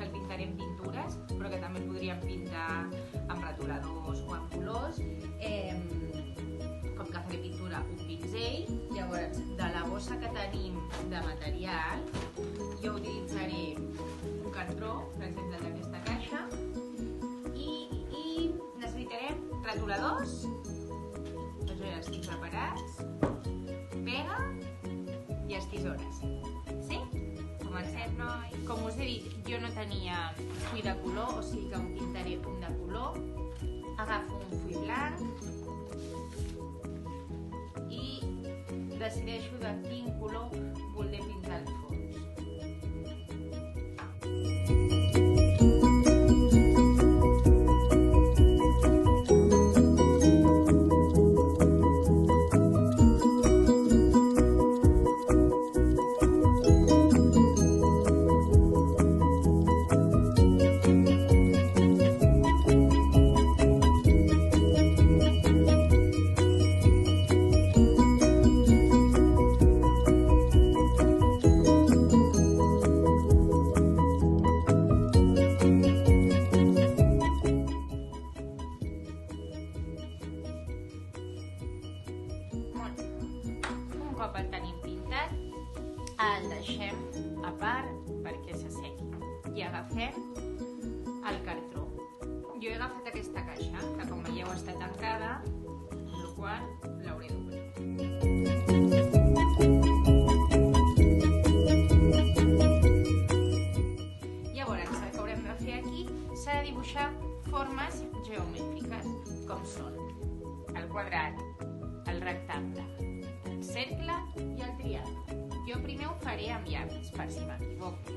que el pintarem pintures, però que també el podríem pintar amb retoladors o amb colors. Com que faré pintura, un pinzell. Llavors, de la bossa que tenim de material, jo utilitzaré un cartró, per exemple, d'aquesta caixa, i necessitarem retoladors, doncs ja estic preparats, pega i les tisores. Sí? Comencem, noi? Com us he dit, jo no tenia full de color, o sigui que em pintaré un de color. Agafo un full blanc i decideixo de quin color voldré pintar el fons. Un cop el tenim pintat, el deixem a part perquè s'assequi i agafem el cartró. Jo he agafat aquesta caixa, que com veieu està tancada, amb la qual l'hauré d'obrir. Llavors, el que haurem de fer aquí s'ha de dibuixar formes geomètriques, com són el quadrat, el rectangle, el cercle i el triangle. Jo primer ho faré amb llavis, per si m'equivoco.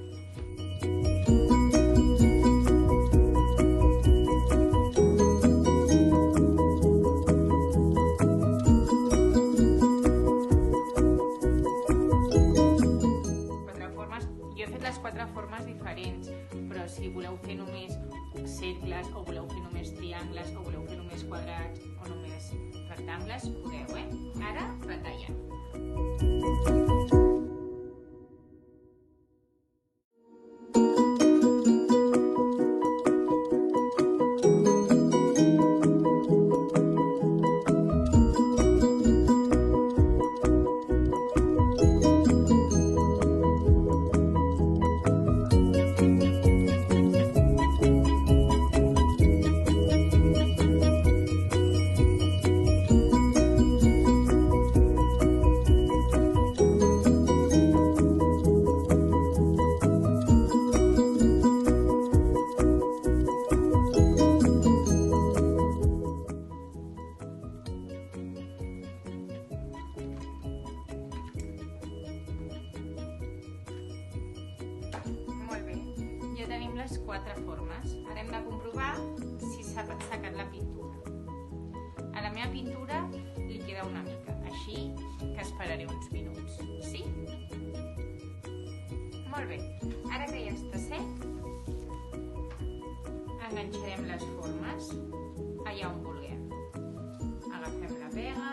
Jo he fet les 4 formes diferents, però si voleu fer només cercles, o voleu fer només triangles, o voleu fer només quadrats, o només rectangles, podeu, Ara, batallant. Ja tenim les 4 formes. Ara hem de comprovar si s'ha assecat la pintura. A la meva pintura li queda una mica, així que esperaré uns minuts. Sí? Molt bé. Ara que ja està sec, enganxarem les formes allà on vulguem. Agafem la pega.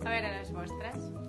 A veure les vostres.